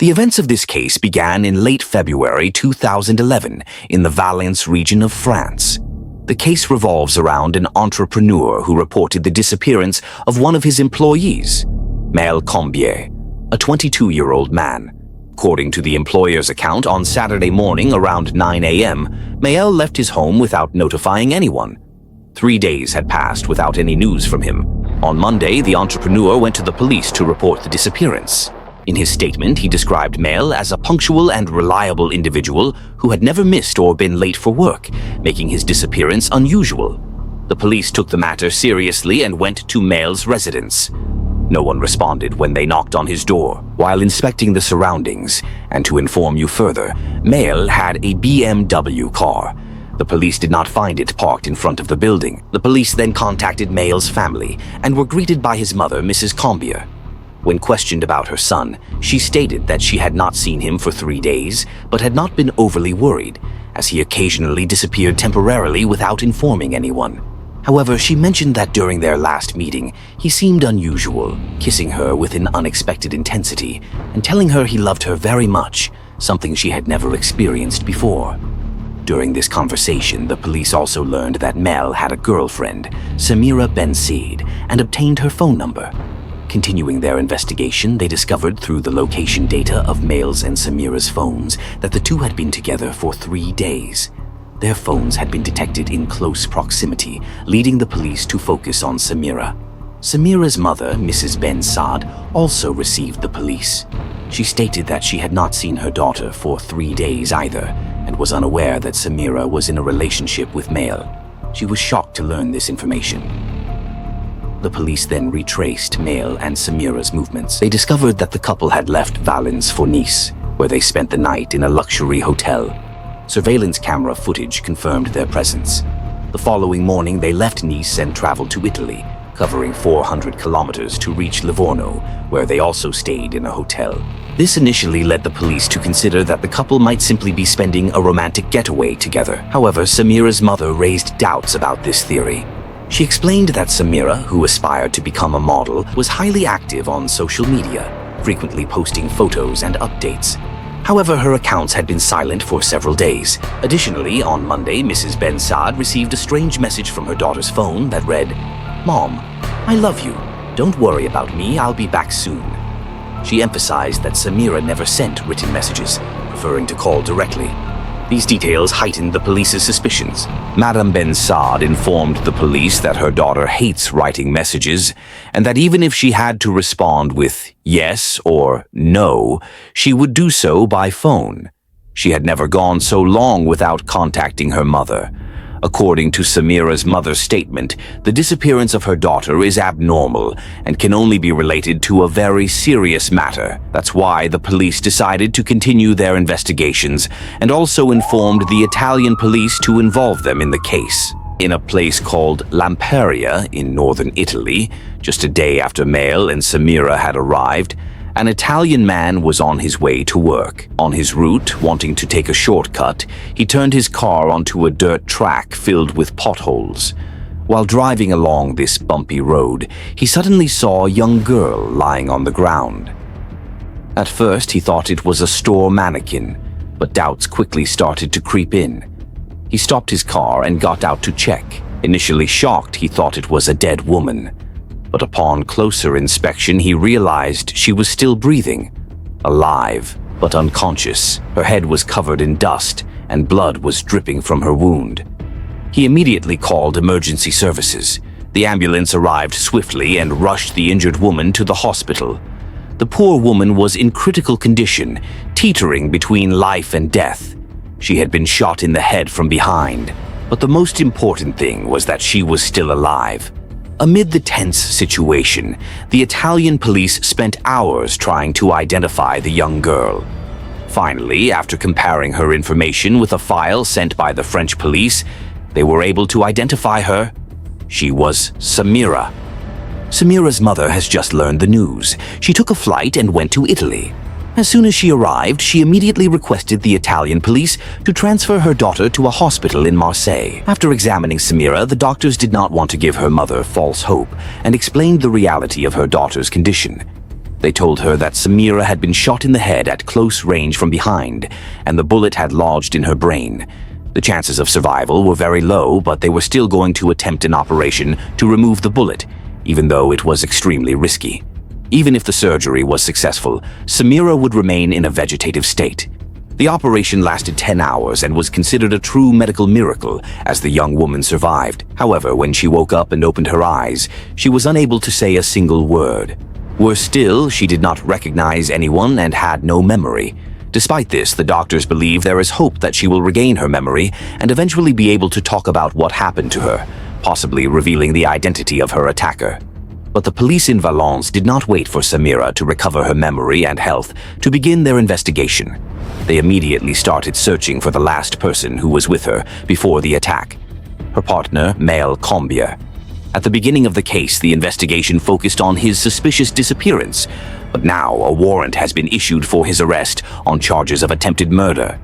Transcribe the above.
The events of this case began in late February 2011 in the Valence region of France. The case revolves around an entrepreneur who reported the disappearance of one of his employees, Maël Combier, a 22-year-old man. According to the employer's account, on Saturday morning around 9 a.m., Maël left his home without notifying anyone. 3 days had passed without any news from him. On Monday, the entrepreneur went to the police to report the disappearance. In his statement, he described Maël as a punctual and reliable individual who had never missed or been late for work, making his disappearance unusual. The police took the matter seriously and went to Maël's residence. No one responded when they knocked on his door. While inspecting the surroundings, and to inform you further, Maël had a BMW car. The police did not find it parked in front of the building. The police then contacted Maël's family and were greeted by his mother, Mrs. Combier. When questioned about her son, she stated that she had not seen him for 3 days, but had not been overly worried, as he occasionally disappeared temporarily without informing anyone. However, she mentioned that during their last meeting, he seemed unusual, kissing her with an unexpected intensity and telling her he loved her very much, something she had never experienced before. During this conversation, the police also learned that Maël had a girlfriend, Samira Ben Said, and obtained her phone number. Continuing their investigation, they discovered through the location data of Maël's and Samira's phones that the two had been together for 3 days. Their phones had been detected in close proximity, leading the police to focus on Samira. Samira's mother, Mrs. Ben Saad, also received the police. She stated that she had not seen her daughter for 3 days either, and was unaware that Samira was in a relationship with Maël. She was shocked to learn this information. The police then retraced Maël and Samira's movements. They discovered that the couple had left Valence for Nice, where they spent the night in a luxury hotel. Surveillance camera footage confirmed their presence. The following morning, they left Nice and traveled to Italy, covering 400 kilometers to reach Livorno, where they also stayed in a hotel. This initially led the police to consider that the couple might simply be spending a romantic getaway together. However, Samira's mother raised doubts about this theory. She explained that Samira, who aspired to become a model, was highly active on social media, frequently posting photos and updates. However, her accounts had been silent for several days. Additionally, on Monday, Mrs. Ben Saad received a strange message from her daughter's phone that read, "Mom, I love you. Don't worry about me, I'll be back soon." She emphasized that Samira never sent written messages, preferring to call directly. These details heightened the police's suspicions. Madame Ben Saad informed the police that her daughter hates writing messages, and that even if she had to respond with yes or no, she would do so by phone. She had never gone so long without contacting her mother. According to Samira's mother's statement, the disappearance of her daughter is abnormal and can only be related to a very serious matter. That's why the police decided to continue their investigations and also informed the Italian police to involve them in the case. In a place called Lamperia in northern Italy, just a day after Maël and Samira had arrived, an Italian man was on his way to work. On his route, wanting to take a shortcut, he turned his car onto a dirt track filled with potholes. While driving along this bumpy road, he suddenly saw a young girl lying on the ground. At first, he thought it was a store mannequin, but doubts quickly started to creep in. He stopped his car and got out to check. Initially shocked, he thought it was a dead woman. But upon closer inspection, he realized she was still breathing, alive, but unconscious. Her head was covered in dust, and blood was dripping from her wound. He immediately called emergency services. The ambulance arrived swiftly and rushed the injured woman to the hospital. The poor woman was in critical condition, teetering between life and death. She had been shot in the head from behind, but the most important thing was that she was still alive. Amid the tense situation, the Italian police spent hours trying to identify the young girl. Finally, after comparing her information with a file sent by the French police, they were able to identify her. She was Samira. Samira's mother has just learned the news. She took a flight and went to Italy. As soon as she arrived, she immediately requested the Italian police to transfer her daughter to a hospital in Marseille. After examining Samira, the doctors did not want to give her mother false hope and explained the reality of her daughter's condition. They told her that Samira had been shot in the head at close range from behind, and the bullet had lodged in her brain. The chances of survival were very low, but they were still going to attempt an operation to remove the bullet, even though it was extremely risky. Even if the surgery was successful, Samira would remain in a vegetative state. The operation lasted 10 hours and was considered a true medical miracle as the young woman survived. However, when she woke up and opened her eyes, she was unable to say a single word. Worse still, she did not recognize anyone and had no memory. Despite this, the doctors believe there is hope that she will regain her memory and eventually be able to talk about what happened to her, possibly revealing the identity of her attacker. But the police in Valence did not wait for Samira to recover her memory and health to begin their investigation. They immediately started searching for the last person who was with her before the attack, her partner, Mel Combier. At the beginning of the case, the investigation focused on his suspicious disappearance, but now a warrant has been issued for his arrest on charges of attempted murder.